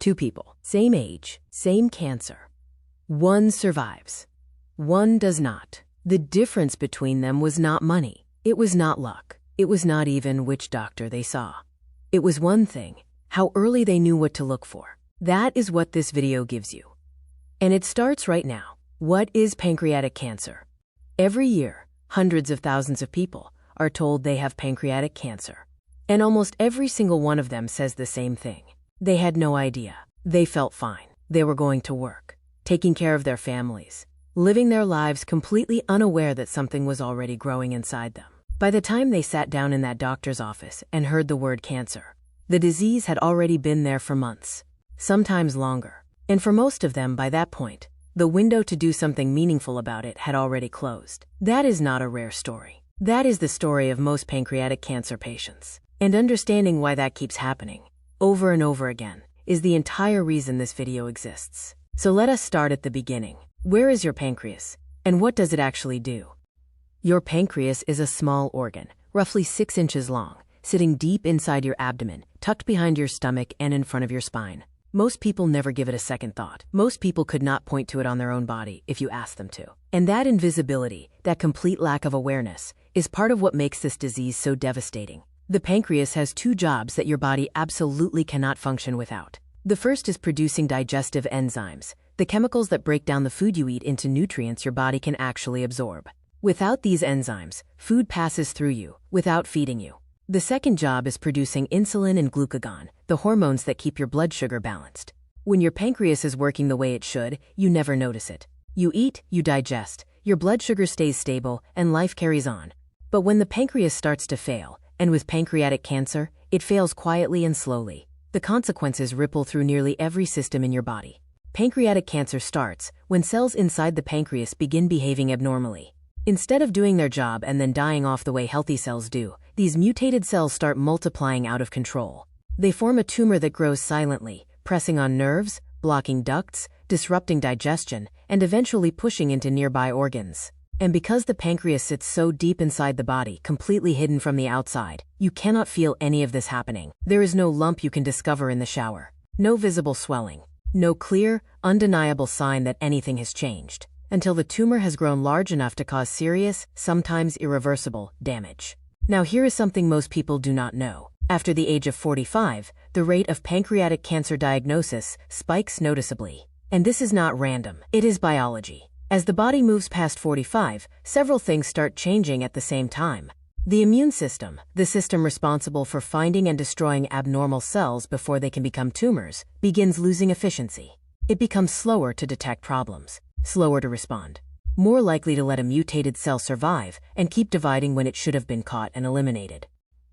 Two people, same age, same cancer. One survives. One does not. The difference between them was not money. It was not luck. It was not even which doctor they saw. It was one thing: how early they knew what to look for. That is what this video gives you. And it starts right now. What is pancreatic cancer? Every year, hundreds of thousands of people are told they have pancreatic cancer. And almost every single one of them says the same thing. They had no idea. They felt fine. They were going to work, taking care of their families, living their lives completely unaware that something was already growing inside them. By the time they sat down in that doctor's office and heard the word cancer, the disease had already been there for months, sometimes longer. And for most of them, by that point, the window to do something meaningful about it had already closed. That is not a rare story. That is the story of most pancreatic cancer patients. And understanding why that keeps happening over and over again is the entire reason this video exists. So let us start at the beginning. Where is your pancreas? And what does it actually do? Your pancreas is a small organ, roughly 6 inches long, sitting deep inside your abdomen, tucked behind your stomach and in front of your spine. Most people never give it a second thought. Most people could not point to it on their own body if you asked them to. And that invisibility, that complete lack of awareness, is part of what makes this disease so devastating. The pancreas has 2 jobs that your body absolutely cannot function without. The first is producing digestive enzymes, the chemicals that break down the food you eat into nutrients your body can actually absorb. Without these enzymes, food passes through you without feeding you. The second job is producing insulin and glucagon, the hormones that keep your blood sugar balanced. When your pancreas is working the way it should, you never notice it. You eat, you digest, your blood sugar stays stable, and life carries on. But when the pancreas starts to fail, and with pancreatic cancer, it fails quietly and slowly, the consequences ripple through nearly every system in your body. Pancreatic cancer starts when cells inside the pancreas begin behaving abnormally. Instead of doing their job and then dying off the way healthy cells do, these mutated cells start multiplying out of control. They form a tumor that grows silently, pressing on nerves, blocking ducts, disrupting digestion, and eventually pushing into nearby organs. And because the pancreas sits so deep inside the body, completely hidden from the outside, you cannot feel any of this happening. There is no lump you can discover in the shower. No visible swelling. No clear, undeniable sign that anything has changed, until the tumor has grown large enough to cause serious, sometimes irreversible, damage. Now here is something most people do not know. After the age of 45, the rate of pancreatic cancer diagnosis spikes noticeably. And this is not random. It is biology. As the body moves past 45, several things start changing at the same time. The immune system, the system responsible for finding and destroying abnormal cells before they can become tumors, begins losing efficiency. It becomes slower to detect problems, slower to respond, more likely to let a mutated cell survive and keep dividing when it should have been caught and eliminated.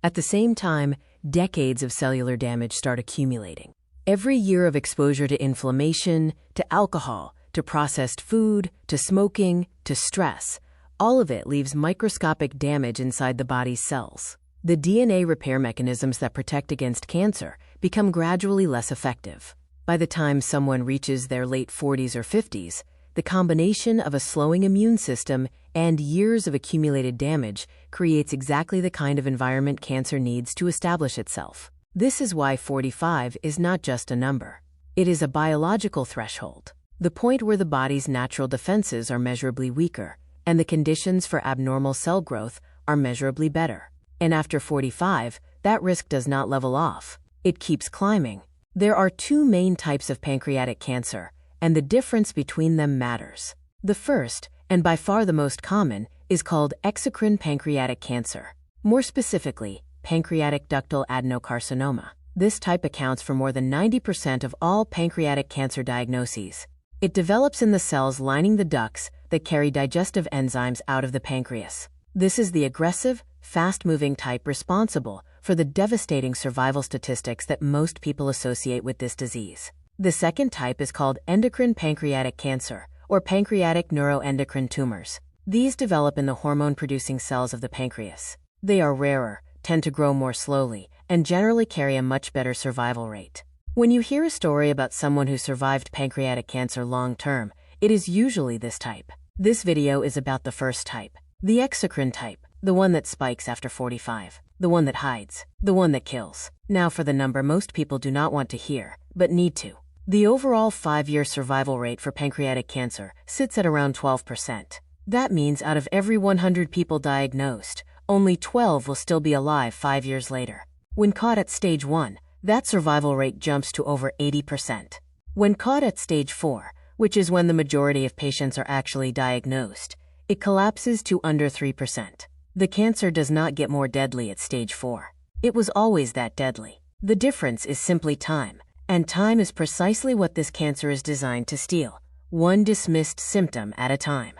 At the same time, decades of cellular damage start accumulating. Every year of exposure to inflammation, to alcohol, to processed food, to smoking, to stress, all of it leaves microscopic damage inside the body's cells. The DNA repair mechanisms that protect against cancer become gradually less effective. By the time someone reaches their late 40s or 50s, the combination of a slowing immune system and years of accumulated damage creates exactly the kind of environment cancer needs to establish itself. This is why 45 is not just a number. It is a biological threshold, the point where the body's natural defenses are measurably weaker, and the conditions for abnormal cell growth are measurably better. And after 45, that risk does not level off. It keeps climbing. There are 2 main types of pancreatic cancer, and the difference between them matters. The first, and by far the most common, is called exocrine pancreatic cancer. More specifically, pancreatic ductal adenocarcinoma. This type accounts for more than 90% of all pancreatic cancer diagnoses. It develops in the cells lining the ducts that carry digestive enzymes out of the pancreas. This is the aggressive, fast-moving type responsible for the devastating survival statistics that most people associate with this disease. The second type is called endocrine pancreatic cancer, or pancreatic neuroendocrine tumors. These develop in the hormone-producing cells of the pancreas. They are rarer, tend to grow more slowly, and generally carry a much better survival rate. When you hear a story about someone who survived pancreatic cancer long-term, it is usually this type. This video is about the first type, the exocrine type, the one that spikes after 45. the one that hides, the one that kills. Now for the number most people do not want to hear, but need to. The overall 5-year survival rate for pancreatic cancer sits at around 12%. That means out of every 100 people diagnosed, only 12 will still be alive 5 years later. When caught at stage 1, that survival rate jumps to over 80%. When caught at stage 4, which is when the majority of patients are actually diagnosed, it collapses to under 3%. The cancer does not get more deadly at stage 4. It was always that deadly. The difference is simply time, and time is precisely what this cancer is designed to steal, one dismissed symptom at a time.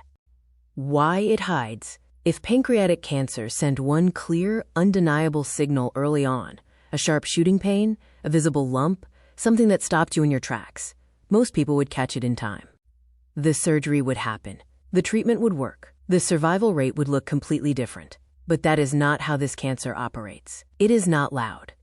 Why it hides. If pancreatic cancer sent one clear, undeniable signal early on, a sharp shooting pain, a visible lump, something that stopped you in your tracks, most people would catch it in time. The surgery would happen. The treatment would work. The survival rate would look completely different. But that is not how this cancer operates. It is not loud.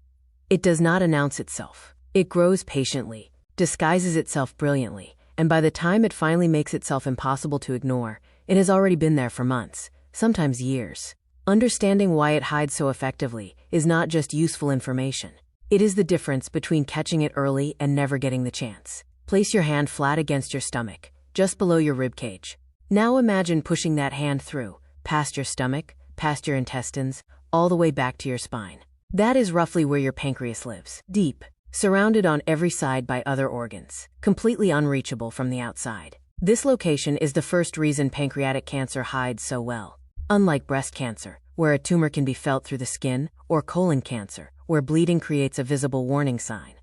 It does not announce itself. It grows patiently, disguises itself brilliantly, and by the time it finally makes itself impossible to ignore, it has already been there for months, sometimes years. Understanding why it hides so effectively is not just useful information. It is the difference between catching it early and never getting the chance. Place your hand flat against your stomach, just below your rib cage. Now imagine pushing that hand through, past your stomach, past your intestines, all the way back to your spine. That is roughly where your pancreas lives, deep, surrounded on every side by other organs, completely unreachable from the outside. This location is the first reason pancreatic cancer hides so well. Unlike breast cancer, where a tumor can be felt through the skin, or colon cancer, where bleeding creates a visible warning sign.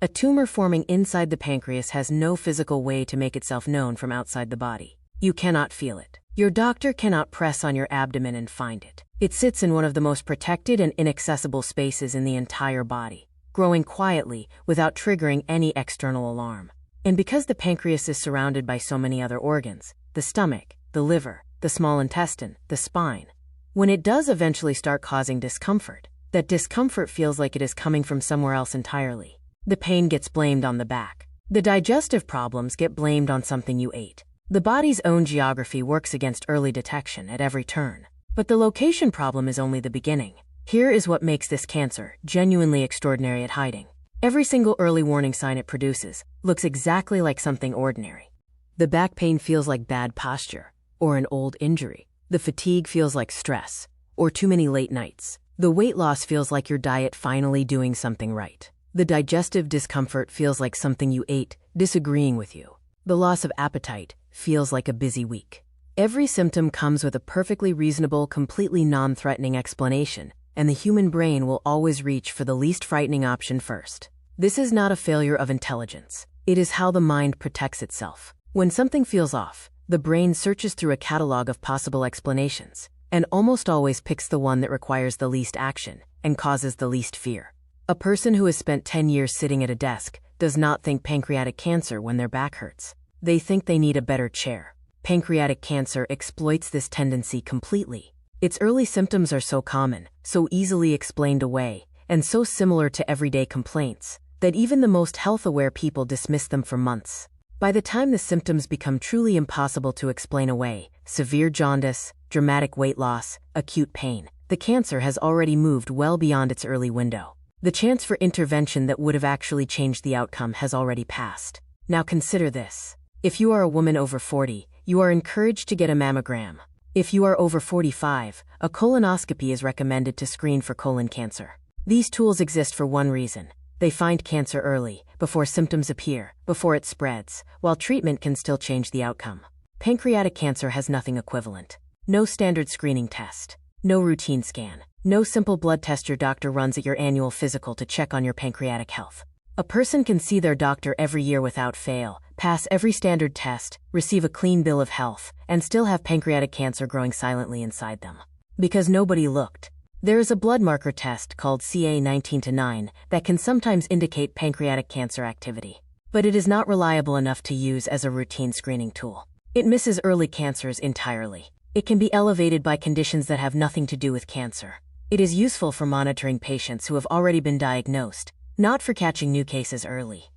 A tumor forming inside the pancreas has no physical way to make itself known from outside the body. You cannot feel it. Your doctor cannot press on your abdomen and find it. It sits in one of the most protected and inaccessible spaces in the entire body, growing quietly without triggering any external alarm. And because the pancreas is surrounded by so many other organs, the stomach, the liver, the small intestine, the spine, when it does eventually start causing discomfort, that discomfort feels like it is coming from somewhere else entirely. The pain gets blamed on the back. The digestive problems get blamed on something you ate. The body's own geography works against early detection at every turn. But the location problem is only the beginning. Here is what makes this cancer genuinely extraordinary at hiding. Every single early warning sign it produces looks exactly like something ordinary. The back pain feels like bad posture, or an old injury. The fatigue feels like stress, or too many late nights. The weight loss feels like your diet finally doing something right. The digestive discomfort feels like something you ate disagreeing with you. The loss of appetite feels like a busy week. Every symptom comes with a perfectly reasonable, completely non-threatening explanation, and the human brain will always reach for the least frightening option first. This is not a failure of intelligence. It is how the mind protects itself. When something feels off, the brain searches through a catalog of possible explanations, and almost always picks the one that requires the least action and causes the least fear. A person who has spent 10 years sitting at a desk does not think pancreatic cancer when their back hurts. They think they need a better chair. Pancreatic cancer exploits this tendency completely. Its early symptoms are so common, so easily explained away, and so similar to everyday complaints, that even the most health-aware people dismiss them for months. By the time the symptoms become truly impossible to explain away, severe jaundice, dramatic weight loss, acute pain, the cancer has already moved well beyond its early window. The chance for intervention that would have actually changed the outcome has already passed. Now consider this. If you are a woman over 40, you are encouraged to get a mammogram. If you are over 45, a colonoscopy is recommended to screen for colon cancer. These tools exist for one reason. They find cancer early, before symptoms appear, before it spreads, while treatment can still change the outcome. Pancreatic cancer has nothing equivalent. No standard screening test. No routine scan. No simple blood test your doctor runs at your annual physical to check on your pancreatic health. A person can see their doctor every year without fail, pass every standard test, receive a clean bill of health, and still have pancreatic cancer growing silently inside them. Because nobody looked. There is a blood marker test called CA19-9 that can sometimes indicate pancreatic cancer activity. But it is not reliable enough to use as a routine screening tool. It misses early cancers entirely. It can be elevated by conditions that have nothing to do with cancer. It is useful for monitoring patients who have already been diagnosed, not for catching new cases early.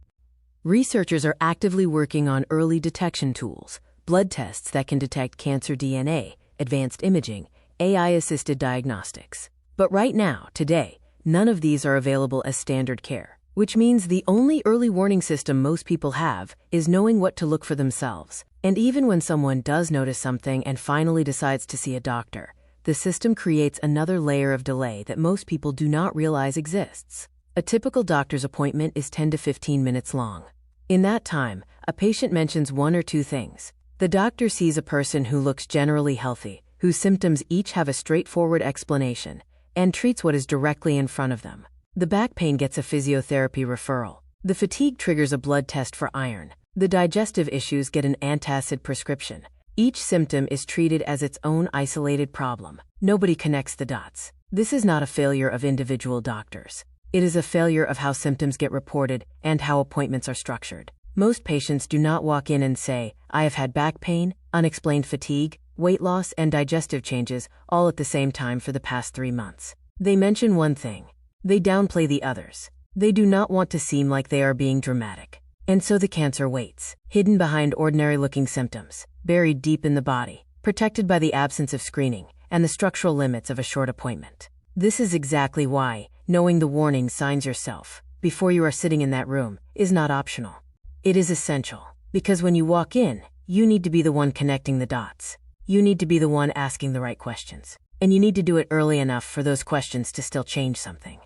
Researchers are actively working on early detection tools, blood tests that can detect cancer DNA, advanced imaging, AI-assisted diagnostics. But right now, today, none of these are available as standard care, which means the only early warning system most people have is knowing what to look for themselves. And even when someone does notice something and finally decides to see a doctor, the system creates another layer of delay that most people do not realize exists. A typical doctor's appointment is 10 to 15 minutes long. In that time, a patient mentions one or two things. The doctor sees a person who looks generally healthy, whose symptoms each have a straightforward explanation, and treats what is directly in front of them. The back pain gets a physiotherapy referral. The fatigue triggers a blood test for iron. The digestive issues get an antacid prescription. Each symptom is treated as its own isolated problem. Nobody connects the dots. This is not a failure of individual doctors. It is a failure of how symptoms get reported and how appointments are structured. Most patients do not walk in and say, "I have had back pain, unexplained fatigue, weight loss, and digestive changes all at the same time for the past 3 months." They mention one thing. They downplay the others. They do not want to seem like they are being dramatic. And so the cancer waits, hidden behind ordinary-looking symptoms, buried deep in the body, protected by the absence of screening and the structural limits of a short appointment. This is exactly why knowing the warning signs yourself before you are sitting in that room is not optional. It is essential, because when you walk in, you need to be the one connecting the dots. You need to be the one asking the right questions. And you need to do it early enough for those questions to still change something.